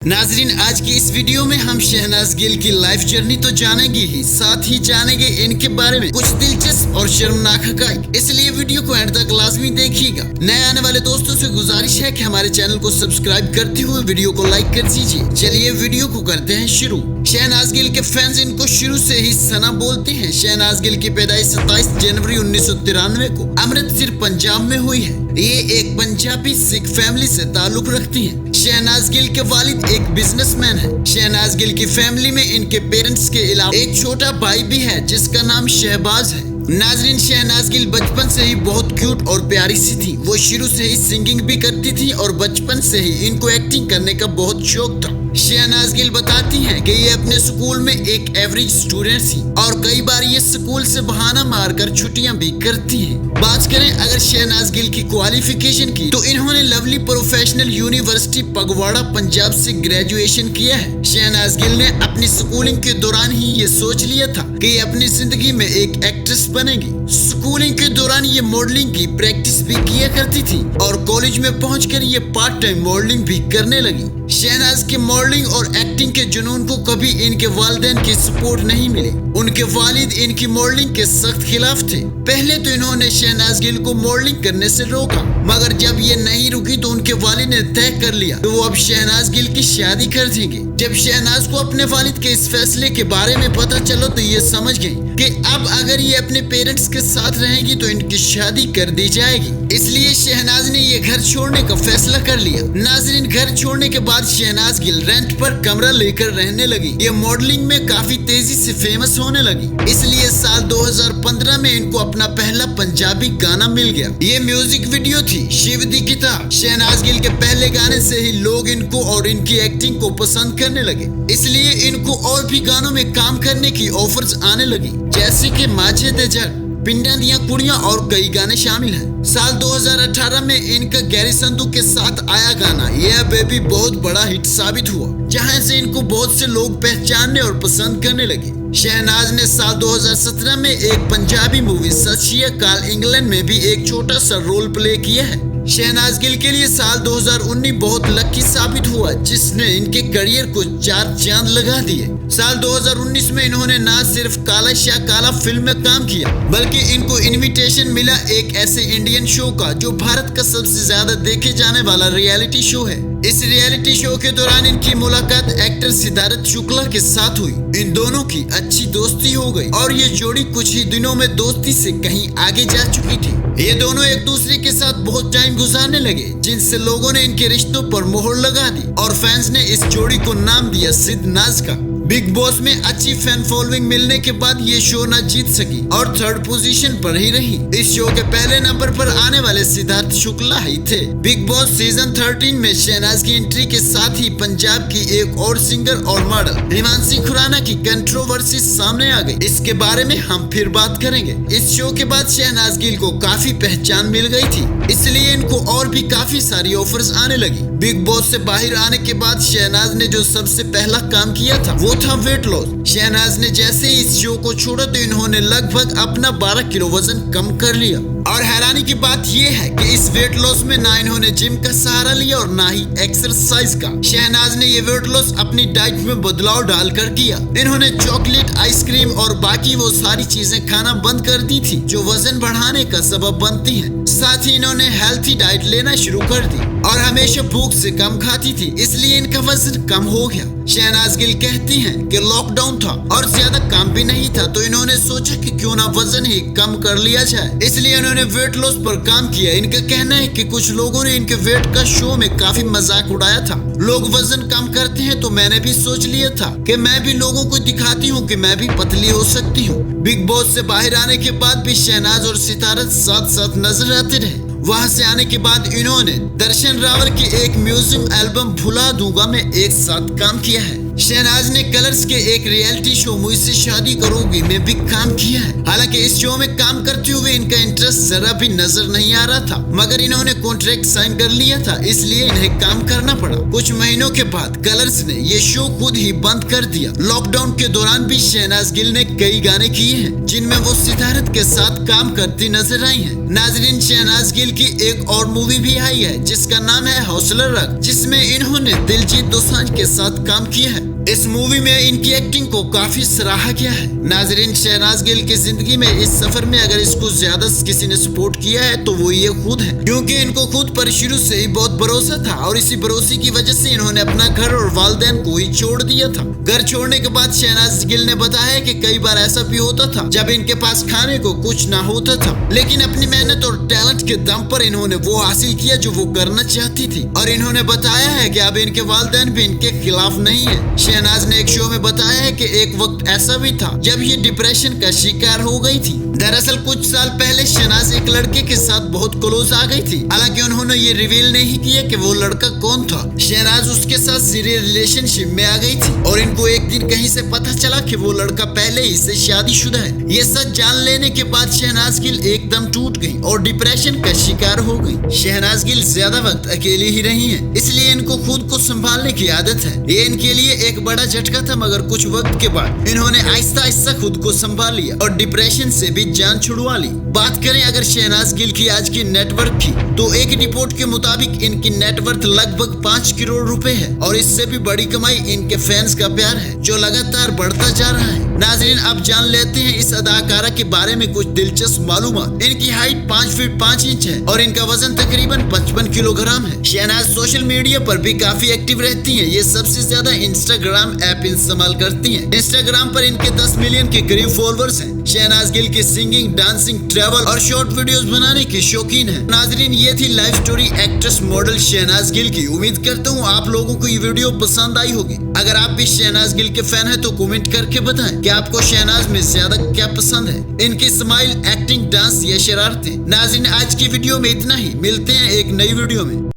नाजरीन, आज की इस वीडियो में हम शहनाज गिल की लाइफ जर्नी तो जानेंगे ही, साथ ही जानेंगे इनके बारे में कुछ दिलचस्प और शर्मनाक हकाइक। इसलिए वीडियो को एंड तक लाजमी देखिएगा। नए आने वाले दोस्तों से गुजारिश है कि हमारे चैनल को सब्सक्राइब करते हुए वीडियो को लाइक कर दीजिए। चलिए वीडियो को करते हैं शुरू। शहनाज गिल के फैंस इनको शुरू से ही सना बोलते हैं। शहनाज गिल की पैदाइश 27 जनवरी 1993 को अमृतसर पंजाब में हुई है। ये एक पंजाबी सिख फैमिली से ताल्लुक रखती हैं। शहनाज गिल के वालिद एक बिजनेसमैन है। शहनाज गिल की फैमिली में इनके पेरेंट्स के अलावा एक छोटा भाई भी है जिसका नाम शहबाज है। नाजरीन, शहनाज गिल बचपन से ही बहुत क्यूट और प्यारी सी थी। वो शुरू से ही सिंगिंग भी करती थी और बचपन से ही इनको एक्टिंग करने का बहुत शौक था। शहनाज गिल बताती हैं कि ये अपने स्कूल में एक एवरेज स्टूडेंट थी और कई बार ये स्कूल से बहाना मारकर छुट्टियां भी करती हैं। बात करें अगर शहनाज गिल की क्वालिफिकेशन की, तो इन्होंने lovely professional university Phagwara Punjab से ग्रेजुएशन किया है। शहनाज गिल ने अपनी स्कूलिंग के दौरान ही ये सोच लिया था कि ये अपनी जिंदगी में एक एक्ट्रेस बनेगी। स्कूलिंग के दौरान ये मॉडलिंग की प्रैक्टिस भी किया करती थी और कॉलेज में पहुंचकर ये पार्ट टाइम मॉडलिंग भी करने लगी। शहनाज के मॉडलिंग और एक्टिंग के जुनून को कभी इनके वालिदैन की सपोर्ट नहीं मिली। उनके वालिद इनकी मॉडलिंग के सख्त खिलाफ थे। पहले तो इन्होंने शहनाज गिल को मॉडलिंग करने से रोका, मगर जब ये नहीं रुकी तो उनके वालिद ने तय कर लिया कि वो अब शहनाज गिल की शादी कर देंगे। जब शहनाज को अपने वालिद के इस फैसले के बारे में पता चला तो ये समझ गई कि अब अगर ये अपने पेरेंट्स के साथ रहेगी तो इनकी शादी कर दी जाएगी। इसलिए शहनाज ने ये घर छोड़ने का फैसला कर लिया। नाजरीन, घर छोड़ने के बाद शहनाज गिल रेंट पर कमरा लेकर रहने लगी। ये मॉडलिंग में काफी तेजी से फेमस होने लगी। इसलिए साल 2015 में इनको अपना पहला पंजाबी गाना मिल गया। ये म्यूजिक वीडियो थी शिव दी किताब। शहनाज गिल के पहले गाने से ही लोग इनको और इनकी एक्टिंग को पसंद करने लगे। इसलिए इनको और भी गानों में काम करने की ऑफर्स आने लगी, जैसे कि माझे दे जट, पिंडा दिया कुड़ियां और कई गाने शामिल हैं। साल 2018 में इनका गैरी संधू के साथ आया गाना ये बेबी बहुत बड़ा हिट साबित हुआ, जहां से इनको बहुत से लोग पहचानने और पसंद करने लगे। शहनाज ने साल 2017 में एक पंजाबी मूवी सत श्री अकाल इंग्लैंड में भी एक छोटा सा रोल प्ले किया है। शहनाज गिल के लिए साल 2019 बहुत लकी साबित हुआ, जिसने इनके करियर को 4 चांद लगा दिए। साल 2019 में इन्होंने न सिर्फ काला शाह काला फिल्म में काम किया, बल्कि इनको इनविटेशन मिला एक ऐसे इंडियन शो का जो भारत का सबसे ज्यादा देखे जाने वाला रियलिटी शो है। इस रियलिटी शो के दौरान इनकी मुलाकात एक्टर सिद्धार्थ शुक्ला के साथ हुई। इन दोनों की अच्छी दोस्ती हो गई और ये जोड़ी कुछ ही दिनों में दोस्ती से कहीं आगे जा चुकी थी। ये दोनों एक दूसरे के साथ बहुत टाइम गुजारने लगे, जिनसे लोगों ने इनके रिश्तों पर मोहर लगा दी और फैंस ने इस जोड़ी को नाम दिया सिद्ध नाज का। बिग बॉस में अच्छी फैन फॉलोइंग मिलने के बाद ये शो न जीत सकी और 3rd पोजीशन पर ही रही। इस शो के पहले नंबर पर आने वाले सिद्धार्थ शुक्ला ही थे। बिग बॉस सीजन 13 में शहनाज की एंट्री के साथ ही पंजाब की एक और सिंगर और मॉडल हिमांशी खुराना की कंट्रोवर्सी सामने आ गई। इसके बारे में हम फिर बात करेंगे। इस शो के बाद शहनाज गिल को काफी पहचान मिल गई थी, इसलिए इनको और भी काफी सारी ऑफर्स आने लगी। बिग बॉस से बाहर आने के बाद शहनाज ने जो सबसे पहला काम किया था वो था वेट लॉस। शहनाज ने जैसे ही इस शो को छोड़ा तो इन्होंने लगभग अपना 12 किलो वजन कम कर लिया। और हैरानी की बात यह है कि इस वेट लॉस में ना इन्होंने जिम का सहारा लिया और ना ही एक्सरसाइज का। शहनाज ने ये वेट लॉस अपनी डाइट में बदलाव डालकर किया। इन्होंने चॉकलेट, आइसक्रीम और बाकी वो सारी चीजें खाना बंद कर दी थी जो वजन बढ़ाने का सबब बनती हैं। साथ ही इन्होंने हेल्थी डाइट लेना शुरू कर दी और हमेशा भूख से कम खाती थी, इसलिए इनका वजन कम हो गया। शहनाज गिल कहती हैं कि लॉकडाउन था और ज्यादा काम भी नहीं था, तो इन्होंने सोचा कि क्यों ना वजन ही कम कर लिया जाए, इसलिए इन्होंने वेट लॉस पर काम किया। इनका कहना है कि कुछ लोगों ने इनके वेट का शो में काफी मजाक उड़ाया था। लोग वजन कम करते हैं तो मैंने भी सोच लिया था कि मैं भी लोगों को दिखाती हूँ कि मैं भी पतली हो सकती हूँ। बिग बॉस से बाहर आने के बाद भी शहनाज और सितारा साथ साथ नजर आते रहे। वहां से आने के बाद इन्होंने दर्शन रावल की एक म्यूजिक एल्बम भुला दूंगा में एक साथ काम किया है। शहनाज ने कलर्स के एक रियलिटी शो मुझसे शादी करोगी में भी काम किया है। हालांकि इस शो में काम करते हुए इनका इंटरेस्ट जरा भी नजर नहीं आ रहा था, मगर इन्होंने कॉन्ट्रैक्ट साइन कर लिया था, इसलिए इन्हें काम करना पड़ा। कुछ महीनों के बाद कलर्स ने ये शो खुद ही बंद कर दिया। लॉकडाउन के दौरान भी शहनाज गिल ने कई गाने किए हैं जिनमें वो सितारत के साथ काम करती नजर आई है। नाजरीन, शहनाज गिल की एक और मूवी भी आई है जिसका नाम है हौसला रख, जिसमें इन्होंने दिलजीत दोसांझ के साथ काम किया है। इस मूवी में इनकी एक्टिंग को काफी सराहा गया है। नाजरीन, शहनाज गिल की जिंदगी में इस सफर में अगर इसको ज्यादा किसी ने सपोर्ट किया है तो वो ये खुद है, क्योंकि इनको खुद पर शुरू से ही बहुत भरोसा था और इसी भरोसे की वजह से इन्होंने अपना घर और वालिदैन को ही छोड़ दिया था। घर छोड़ने के बाद शहनाज गिल ने बताया कि कई बार ऐसा भी होता था जब इनके पास खाने को कुछ ना होता था, लेकिन अपनी मेहनत और टैलेंट के दम पर इन्होंने वो हासिल किया जो वो करना चाहती थी। और इन्होंने बताया है कि अब इनके वालिदैन भी इनके खिलाफ नहीं है। शहनाज ने एक शो में बताया है कि एक वक्त ऐसा भी था जब ये डिप्रेशन का शिकार हो गई थी। दरअसल कुछ साल पहले शहनाज एक लड़के के साथ बहुत क्लोज आ गई थी। हालांकि उन्होंने ये रिवील नहीं किया कि वो लड़का कौन था। शहनाज उसके साथ सीरियस रिलेशनशिप में आ गई थी और इनको एक दिन कहीं से पता चला कि वो लड़का पहले ही से शादीशुदा है। ये सच जान लेने के बाद शहनाज गिल एकदम टूट गई और डिप्रेशन का शिकार हो गई। शहनाज गिल ज्यादा वक्त अकेली ही रही है, इसलिए इनको खुद को संभालने की आदत है। ये इनके लिए एक बड़ा झटका था, मगर कुछ वक्त के बाद इन्होंने आहिस्ता आहिस्ता खुद को संभाल लिया और डिप्रेशन से भी जान छुड़वा ली। बात करें अगर शहनाज गिल की आज की नेटवर्थ की, तो एक रिपोर्ट के मुताबिक इनकी नेटवर्थ लगभग 5 करोड़ रुपए है और इससे भी बड़ी कमाई इनके फैंस का प्यार है जो लगातार बढ़ता जा रहा है। नाजरीन, अब जान लेते हैं इस अदाकारा के बारे में कुछ दिलचस्प मालूमात। इनकी हाइट 5 फीट 5 इंच है और इनका वजन तकरीबन 55 किलोग्राम है। शहनाज सोशल मीडिया पर भी काफी एक्टिव रहती हैं। ये सबसे ज्यादा इंस्टाग्राम ऐप इस्तेमाल करती हैं। इंस्टाग्राम पर इनके 10 मिलियन के करीब फॉलोअर्स हैं। शहनाज गिल की सिंगिंग, डांसिंग, ट्रैवल और शॉर्ट वीडियोस बनाने की शौकीन है। नाजरीन, ये थी life story actress model Shehnaaz Gill की। उम्मीद करता हूँ आप लोगों को ये वीडियो पसंद आई होगी। अगर आप भी शहनाज गिल के फैन हैं तो कमेंट करके बताएं कि आपको शहनाज में ज्यादा क्या पसंद है, इनकी स्माइल, एक्टिंग, डांस या शरारतें। नाजरीन, आज की वीडियो में इतना ही। मिलते हैं एक नई वीडियो में।